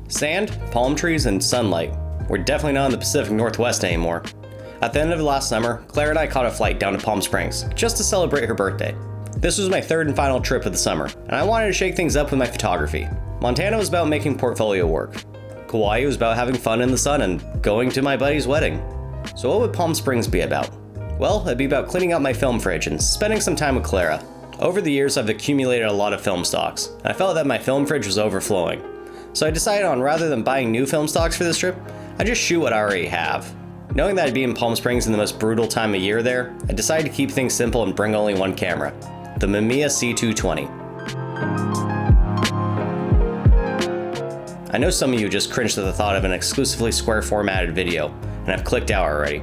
Sand, palm trees, and sunlight. We're definitely not in the Pacific Northwest anymore. At the end of last summer, Clara and I caught a flight down to Palm Springs, just to celebrate her birthday. This was my third and final trip of the summer, and I wanted to shake things up with my photography. Montana was about making portfolio work. Kauai was about having fun in the sun and going to my buddy's wedding. So what would Palm Springs be about? Well, it'd be about cleaning out my film fridge and spending some time with Clara. Over the years, I've accumulated a lot of film stocks, and I felt that my film fridge was overflowing. So I decided on, rather than buying new film stocks for this trip, I just shoot what I already have. Knowing that I'd be in Palm Springs in the most brutal time of year there, I decided to keep things simple and bring only one camera, the Mamiya C220. I know some of you just cringed at the thought of an exclusively square formatted video, and have clicked out already.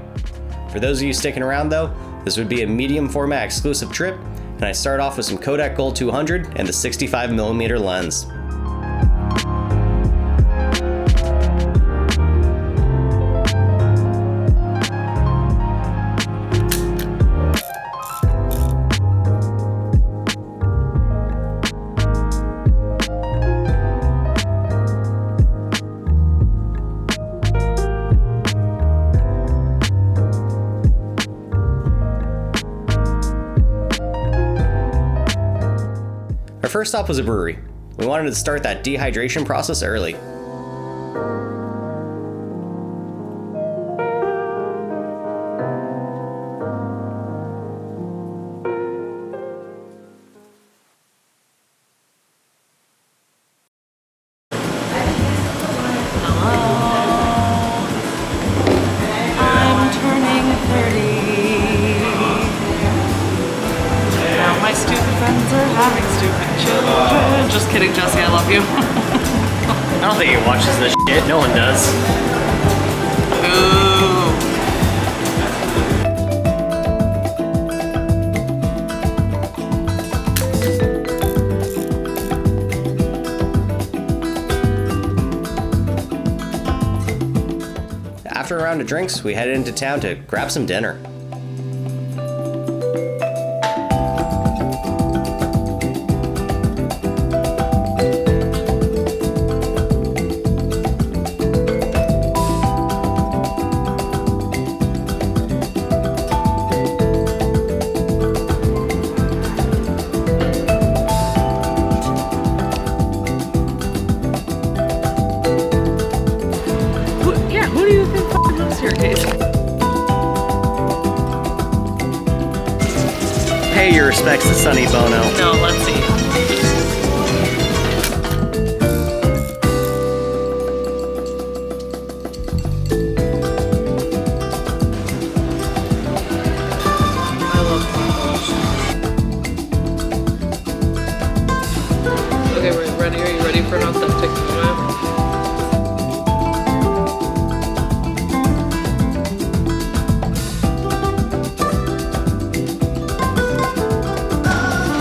For those of you sticking around though, this would be a medium format exclusive trip, and I start off with some Kodak Gold 200 and the 65mm lens. Our first stop was a brewery. We wanted to start that dehydration process early. Just kidding, Jesse, I love you. I don't think he watches this shit, no one does. Ooh. After a round of drinks, we headed into town to grab some dinner. Who do you think lives here, Kate? Pay your respects to Sonny Bono. No, let's see. I love Bono. Okay, we're ready. Are you ready for an authentic moment?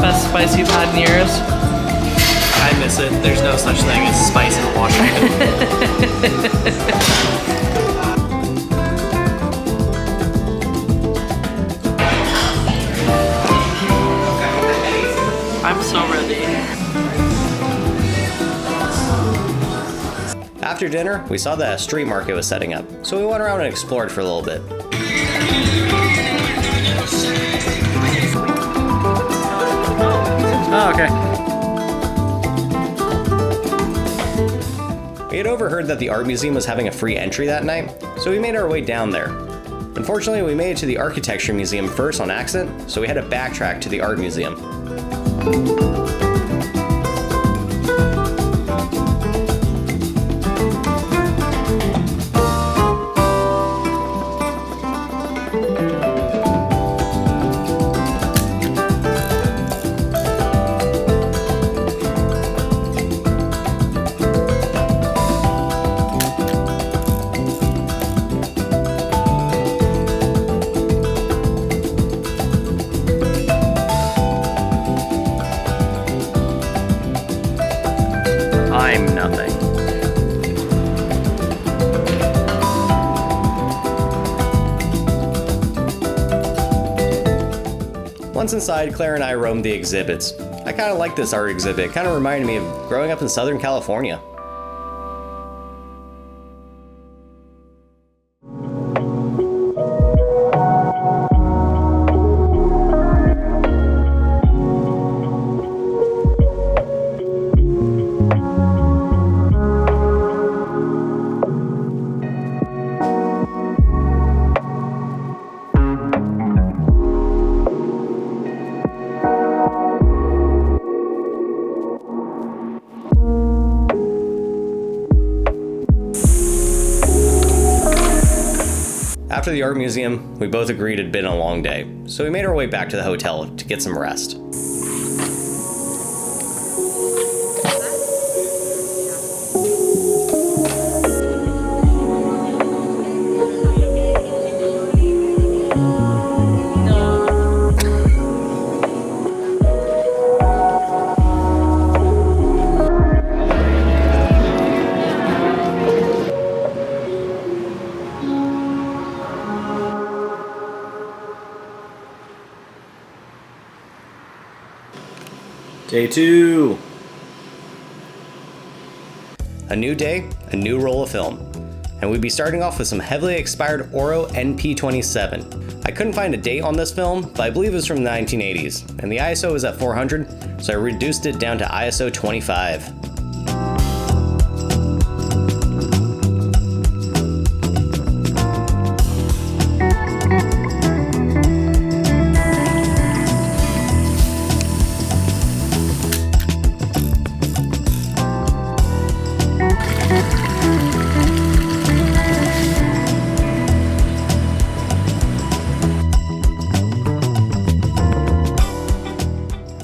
Best spice you've had in years? I miss it. There's no such thing as spice in Washington. I'm so ready. After dinner, we saw that a street market was setting up, so we went around and explored for a little bit. Oh, okay. We had overheard that the art museum was having a free entry that night, so we made our way down there. Unfortunately, we made it to the Architecture Museum first on accident, so we had to backtrack to the art museum. Once inside, Clara and I roamed the exhibits. I kind of like this art exhibit. It kind of reminded me of growing up in Southern California. After the art museum, we both agreed it had been a long day, so we made our way back to the hotel to get some rest. Day 2. A new day, a new roll of film. And we'd be starting off with some heavily expired ORWO NP27. I couldn't find a date on this film, but I believe it was from the 1980s, and the ISO was at 400, so I reduced it down to ISO 25.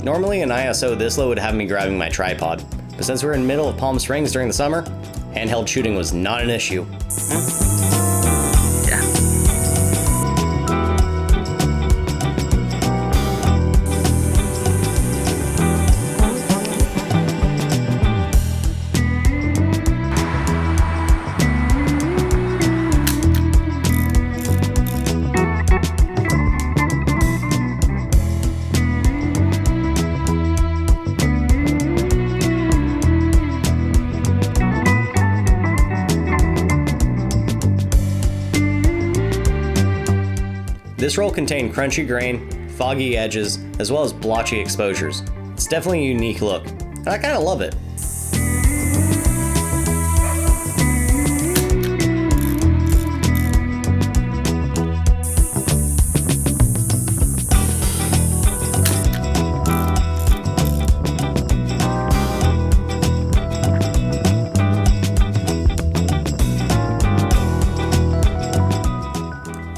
Normally an ISO this low would have me grabbing my tripod, but since we're in the middle of Palm Springs during the summer, handheld shooting was not an issue. Yeah. This roll contained crunchy grain, foggy edges, as well as blotchy exposures. It's definitely a unique look, and I kinda love it.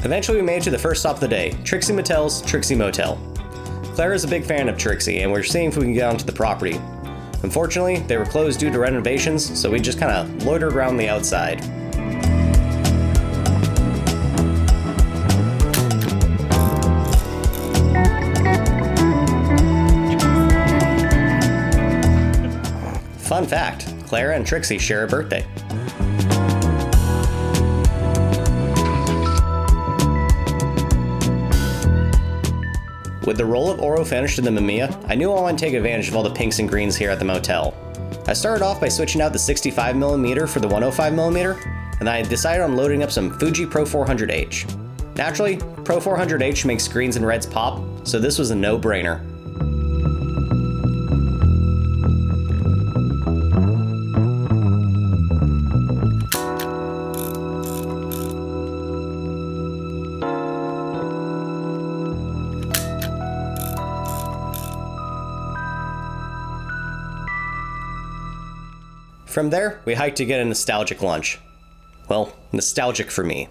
Eventually we made it to the first stop of the day, Trixie Mattel's Trixie Motel. Clara is a big fan of Trixie, and we're seeing if we can get onto the property. Unfortunately, they were closed due to renovations, so we just kinda loitered around the outside. Fun fact, Clara and Trixie share a birthday. With the roll of ORWO finished in the Mamiya, I knew I wanted to take advantage of all the pinks and greens here at the motel. I started off by switching out the 65mm for the 105mm, and I decided on loading up some Fuji Pro 400H. Naturally, Pro 400H makes greens and reds pop, so this was a no-brainer. From there, we hiked to get a nostalgic lunch. Well, nostalgic for me.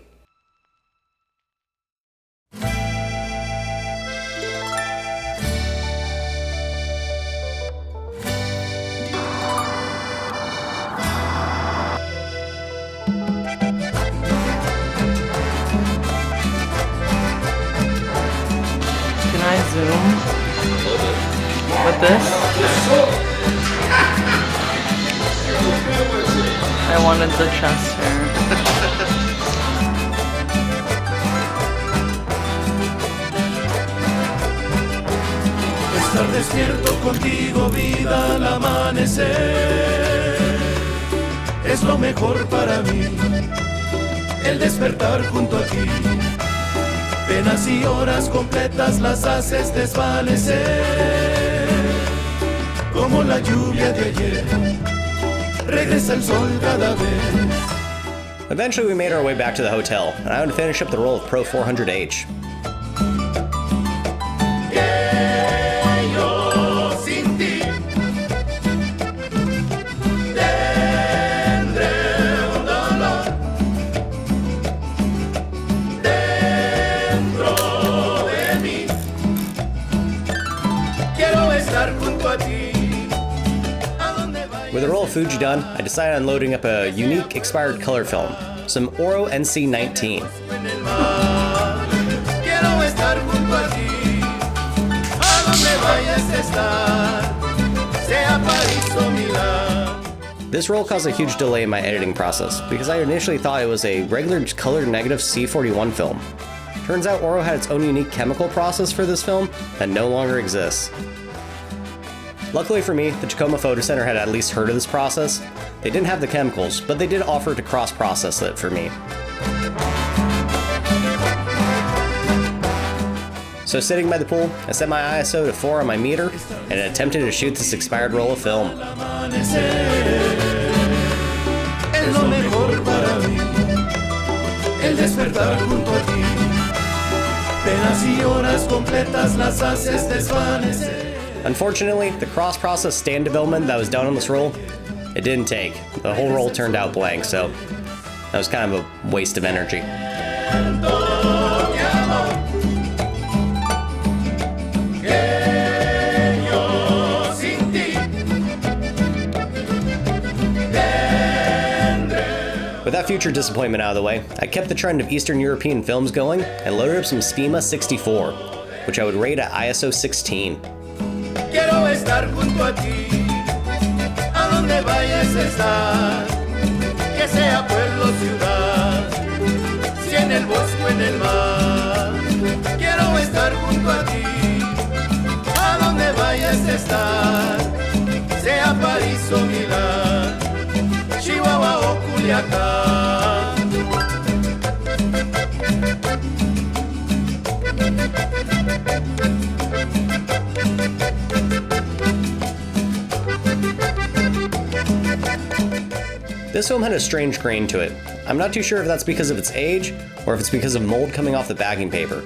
Can I zoom with this? I wanted the chest hair. Estar despierto contigo, vida, al amanecer, es lo mejor para mí. El despertar junto a ti, penas y horas completas las haces desvanecer. Como la lluvia de ayer, regresa el sol cada vez. Eventually we made our way back to the hotel, and I would finish up the roll of Pro 400H. With the roll of Fuji done, I decided on loading up a unique expired color film, some ORWO NC19. This roll caused a huge delay in my editing process because I initially thought it was a regular color negative C41 film. Turns out ORWO had its own unique chemical process for this film that no longer exists. Luckily for me, the Tacoma Photo Center had at least heard of this process. They didn't have the chemicals, but they did offer to cross-process it for me. So sitting by the pool, I set my ISO to 4 on my meter and attempted to shoot this expired roll of film. Unfortunately, the cross-process stand development that was done on this roll, it didn't take. The whole roll turned out blank, so that was kind of a waste of energy. With that future disappointment out of the way, I kept the trend of Eastern European films going and loaded up some Svema 64, which I would rate at ISO 16. Quiero estar junto a ti, a donde vayas a estar, que sea pueblo, ciudad, si en el bosque o en el mar. Quiero estar junto a ti, a donde vayas a estar, sea París o Milán, Chihuahua o Culiacán. This film had a strange grain to it. I'm not too sure if that's because of its age, or if it's because of mold coming off the backing paper.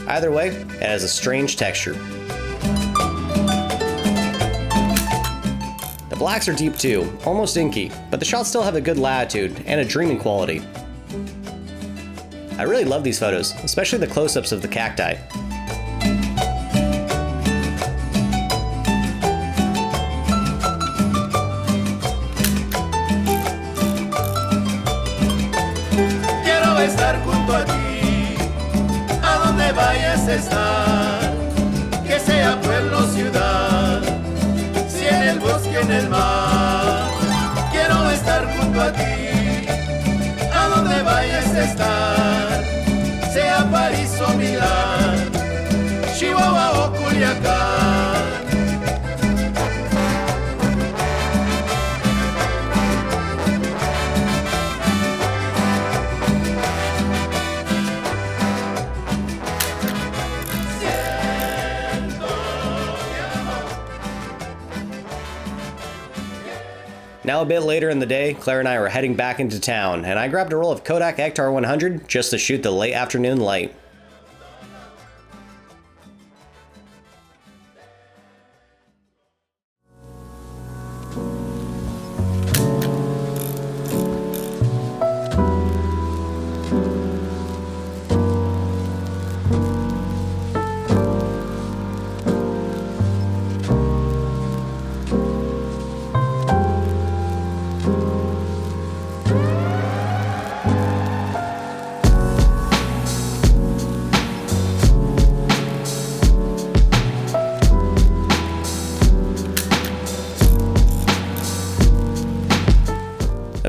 Either way, it has a strange texture. The blacks are deep too, almost inky, but the shots still have a good latitude and a dreaming quality. I really love these photos, especially the close-ups of the cacti. Estar junto a ti, a donde vayas a estar, que sea pueblo o ciudad, si en el bosque o en el mar. Quiero estar junto a ti, a donde vayas a estar, sea París o Milán, Chihuahua o Culiacán. Now a bit later in the day, Clara and I were heading back into town, and I grabbed a roll of Kodak Ektar 100 just to shoot the late afternoon light.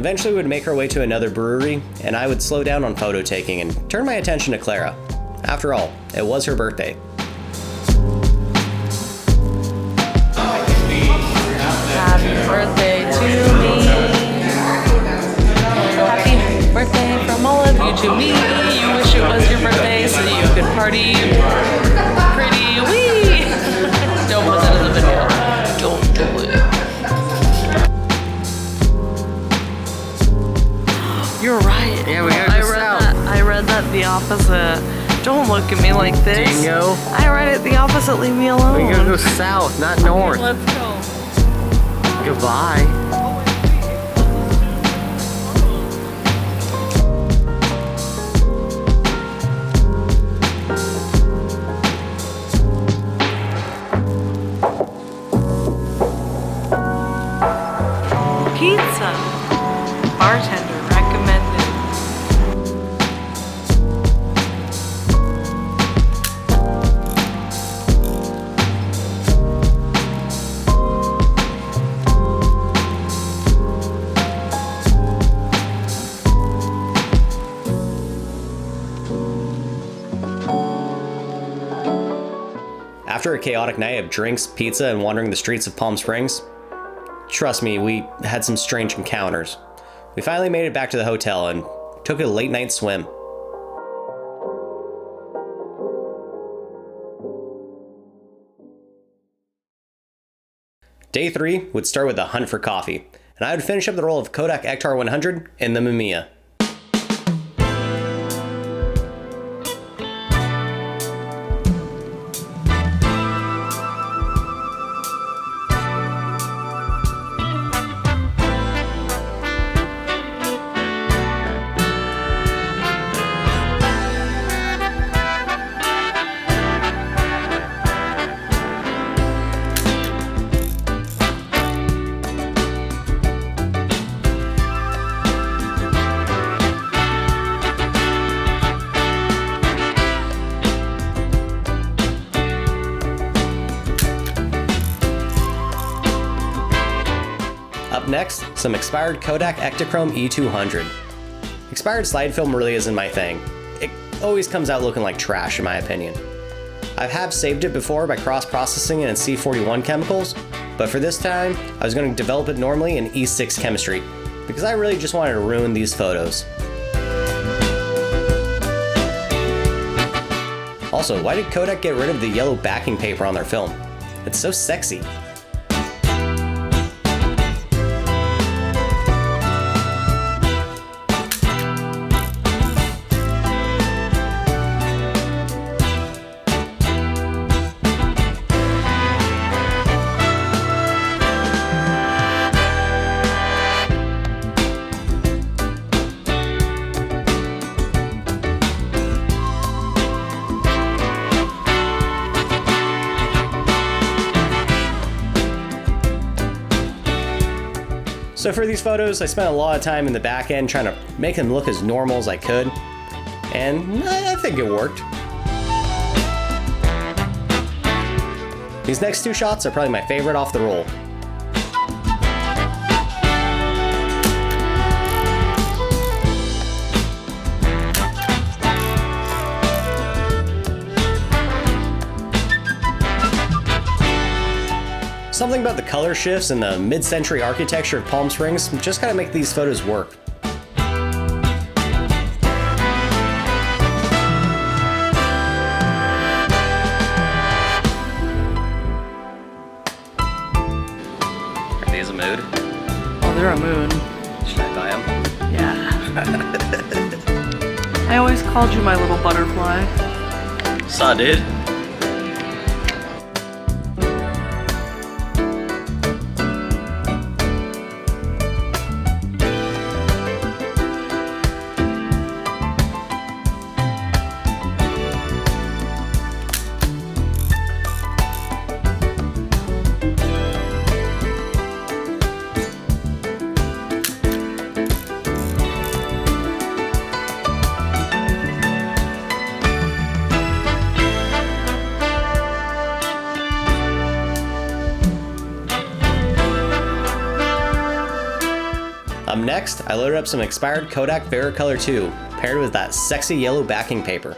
Eventually we would make our way to another brewery, and I would slow down on photo taking and turn my attention to Clara. After all, it was her birthday. opposite. Don't look at me like this. Dingo. I ride it the opposite. Leave me alone. We gotta go south, not north. Let's go. Goodbye. Pizza. Bartender recommended. After a chaotic night of drinks, pizza, and wandering the streets of Palm Springs, trust me, we had some strange encounters. We finally made it back to the hotel and took a late night swim. Day 3 would start with a hunt for coffee, and I would finish up the roll of Kodak Ektar 100 in the Mamiya. Up next, some expired Kodak Ektachrome E200. Expired slide film really isn't my thing. It always comes out looking like trash in my opinion. I have saved it before by cross-processing it in C41 chemicals, but for this time, I was going to develop it normally in E6 chemistry, because I really just wanted to ruin these photos. Also, why did Kodak get rid of the yellow backing paper on their film? It's so sexy. So for these photos, I spent a lot of time in the back end trying to make them look as normal as I could, and I think it worked. These next two shots are probably my favorite off the roll. Something about the color shifts and the mid-century architecture of Palm Springs just kind of make these photos work. Are these a mood? Oh, they're a mood. Should I buy them? Yeah. I always called you my little butterfly. Saw, dude. Next, I loaded up some expired Kodak Vericolor II, paired with that sexy yellow backing paper.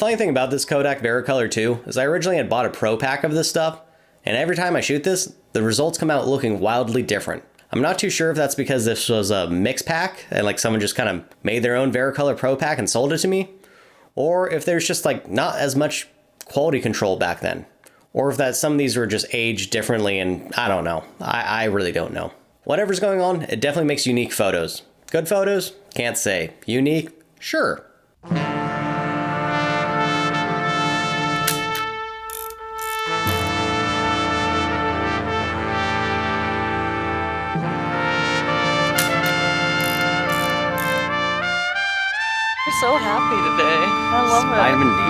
funny thing about this Kodak Vericolor II is I originally had bought a Pro pack of this stuff, and every time I shoot this, the results come out looking wildly different. I'm not too sure if that's because this was a mix pack and like someone just kind of made their own Vericolor Pro pack and sold it to me, or if there's just like not as much quality control back then, or if that some of these were just aged differently, and I don't know. I really don't know. Whatever's going on, it definitely makes unique photos. Good photos? Can't say. Unique? Sure. So happy today. I love it. Vitamin D.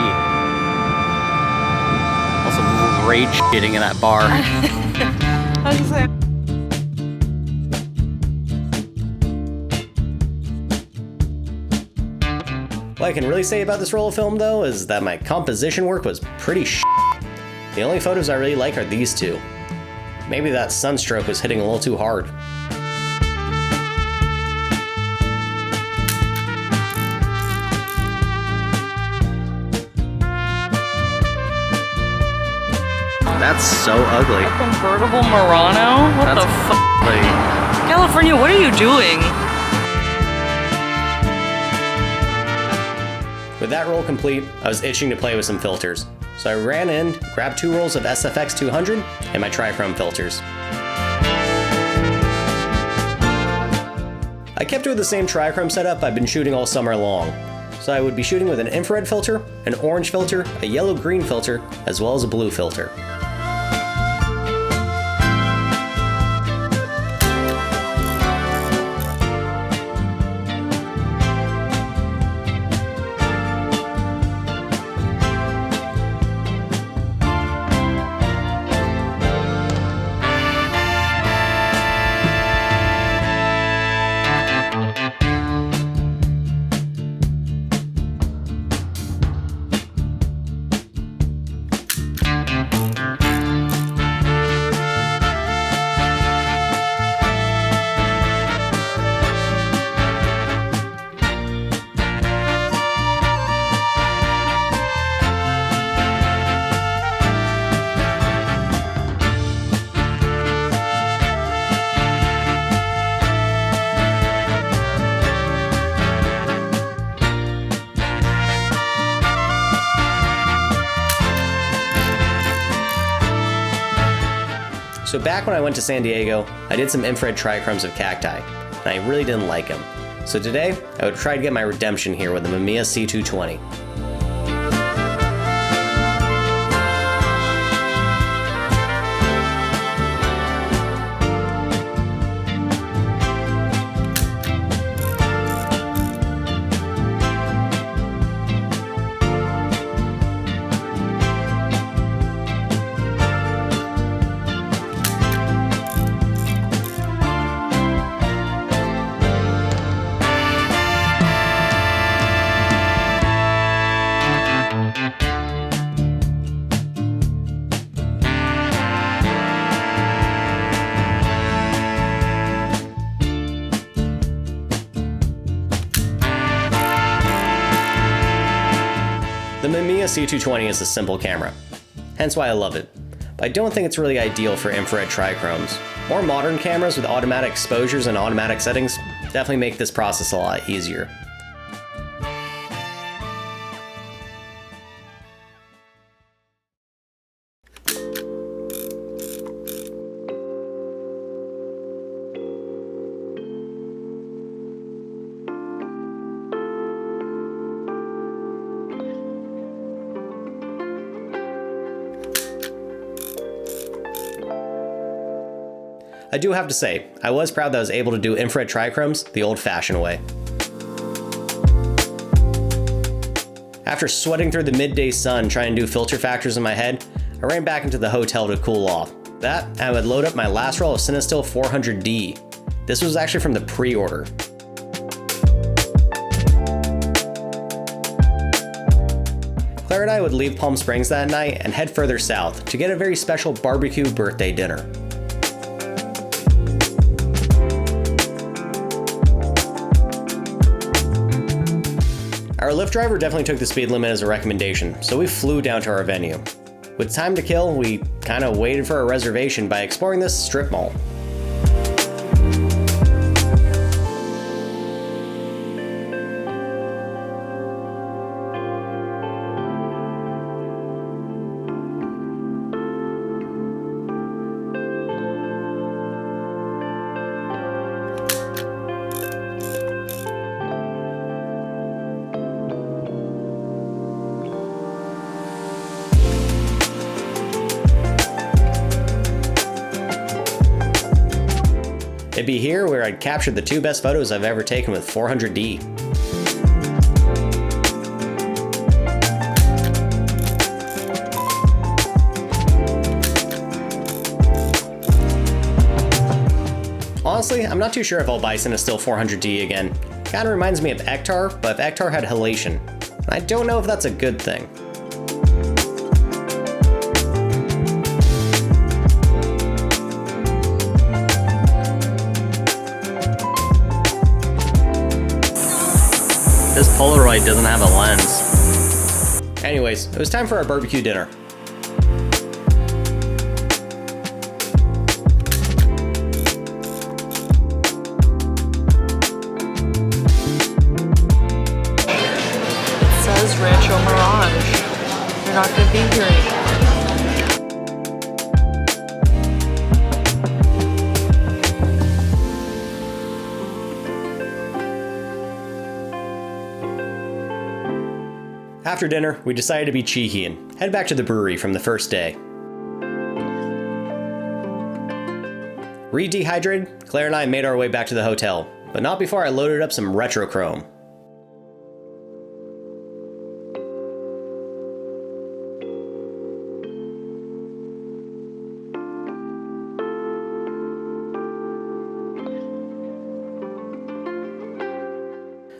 Also rage shitting in that bar. I was like, What I can really say about this roll of film though is that my composition work was pretty The only photos I really like are these two. Maybe that sunstroke was hitting a little too hard. That's so ugly. a convertible Murano? What the fuck? California, what are you doing? With that roll complete, I was itching to play with some filters. So I ran in, grabbed 2 rolls of SFX 200 and my Trichrome filters. I kept with the same Trichrome setup I've been shooting all summer long. So I would be shooting with an infrared filter, an orange filter, a yellow-green filter, as well as a blue filter. So back when I went to San Diego, I did some infrared trichromes of cacti, and I really didn't like them. So today, I would try to get my redemption here with the Mamiya C220. The Mamiya C220 is a simple camera, hence why I love it, but I don't think it's really ideal for infrared trichromes. More modern cameras with automatic exposures and automatic settings definitely make this process a lot easier. I do have to say, I was proud that I was able to do infrared trichromes the old-fashioned way. After sweating through the midday sun trying to do filter factors in my head, I ran back into the hotel to cool off. That, I would load up my last roll of Cinestill 400D. This was actually from the pre-order. Clara and I would leave Palm Springs that night and head further south to get a very special barbecue birthday dinner. Our Our Lyft driver definitely took the speed limit as a recommendation, so we flew down to our venue. With time to kill, we kinda waited for a reservation by exploring this strip mall. It'd be here where I'd captured the 2 best photos I've ever taken with 400D. Honestly, I'm not too sure if I'll buy Cinestill 400D again. Kinda reminds me of Ektar, but if Ektar had halation. I don't know if that's a good thing. This Polaroid doesn't have a lens. Anyways, it was time for our barbecue dinner. It says Rancho Mirage. You're not gonna be here anymore. After dinner, we decided to be cheeky and head back to the brewery from the first day. Re-dehydrated, Clara and I made our way back to the hotel, but not before I loaded up some Retrochrome.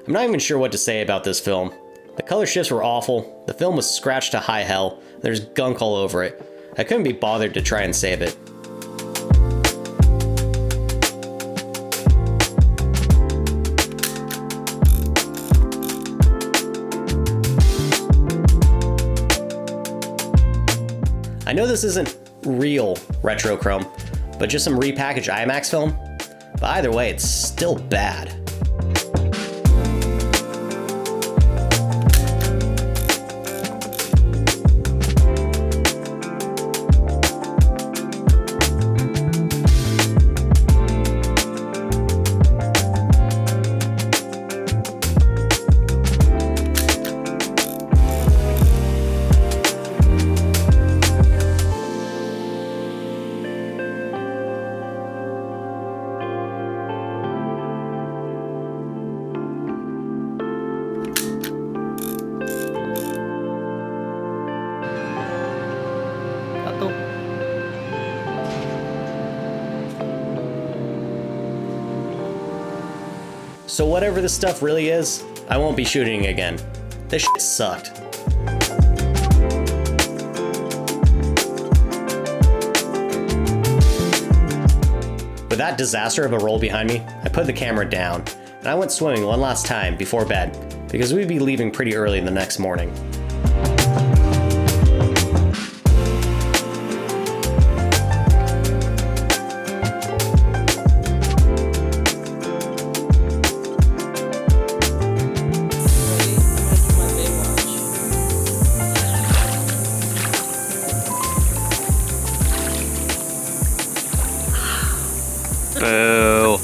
I'm not even sure what to say about this film. The color shifts were awful, the film was scratched to high hell, there's gunk all over it. I couldn't be bothered to try and save it. I know this isn't real Retrochrome, but just some repackaged IMAX film. But either way, it's still bad. So whatever this stuff really is, I won't be shooting again. This shit sucked. With that disaster of a roll behind me, I put the camera down, and I went swimming one last time before bed, because we'd be leaving pretty early the next morning. Boo.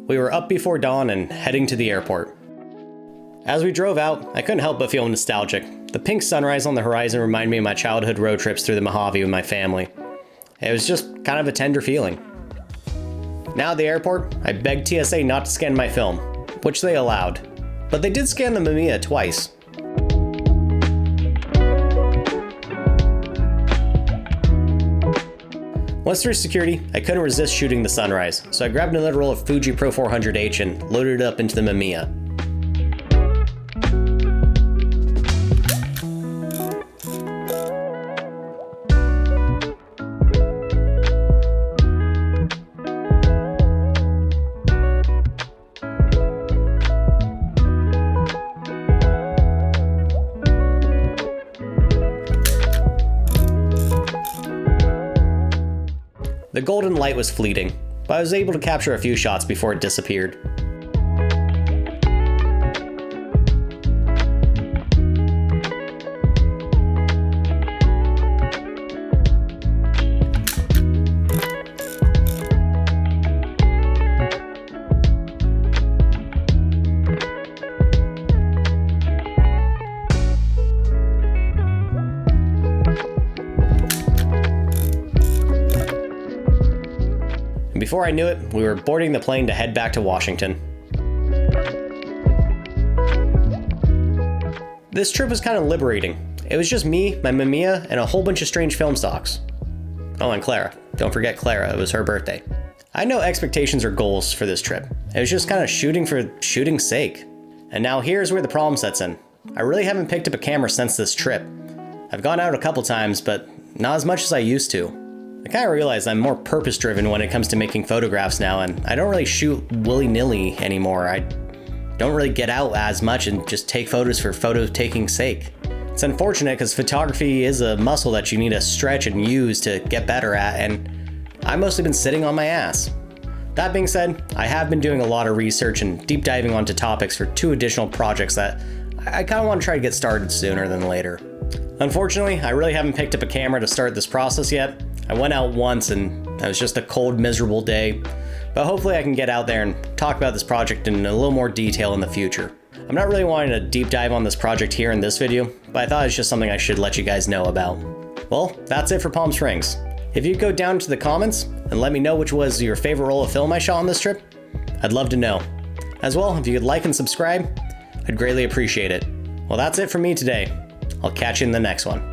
We were up before dawn and heading to the airport. As we drove out, I couldn't help but feel nostalgic. The pink sunrise on the horizon reminded me of my childhood road trips through the Mojave with my family. It was just kind of a tender feeling. Now at the airport, I begged TSA not to scan my film, which they allowed. But they did scan the Mamiya twice. Once through security, I couldn't resist shooting the sunrise, so I grabbed another roll of Fuji Pro 400H and loaded it up into the Mamiya. The golden light was fleeting, but I was able to capture a few shots before it disappeared. Before I knew it, we were boarding the plane to head back to Washington. This trip was kind of liberating. It was just me, my Mamiya, and a whole bunch of strange film stocks. Oh, and Clara. Don't forget Clara, it was her birthday. I had no expectations or goals for this trip. It was just kind of shooting for shooting's sake. And now here's where the problem sets in. I really haven't picked up a camera since this trip. I've gone out a couple times, but not as much as I used to. I kind of realize I'm more purpose-driven when it comes to making photographs now, and I don't really shoot willy-nilly anymore. I don't really get out as much and just take photos for photo-taking's sake. It's unfortunate because photography is a muscle that you need to stretch and use to get better at, and I've mostly been sitting on my ass. That being said, I have been doing a lot of research and deep diving onto topics for 2 additional projects that I kind of want to try to get started sooner than later. Unfortunately, I really haven't picked up a camera to start this process yet. I went out once and it was just a cold, miserable day, but hopefully I can get out there and talk about this project in a little more detail in the future. I'm not really wanting to deep dive on this project here in this video, but I thought it's just something I should let you guys know about. Well, that's it for Palm Springs. If you go down to the comments and let me know which was your favorite roll of film I shot on this trip, I'd love to know. As well, if you could like and subscribe, I'd greatly appreciate it. Well, that's it for me today. I'll catch you in the next one.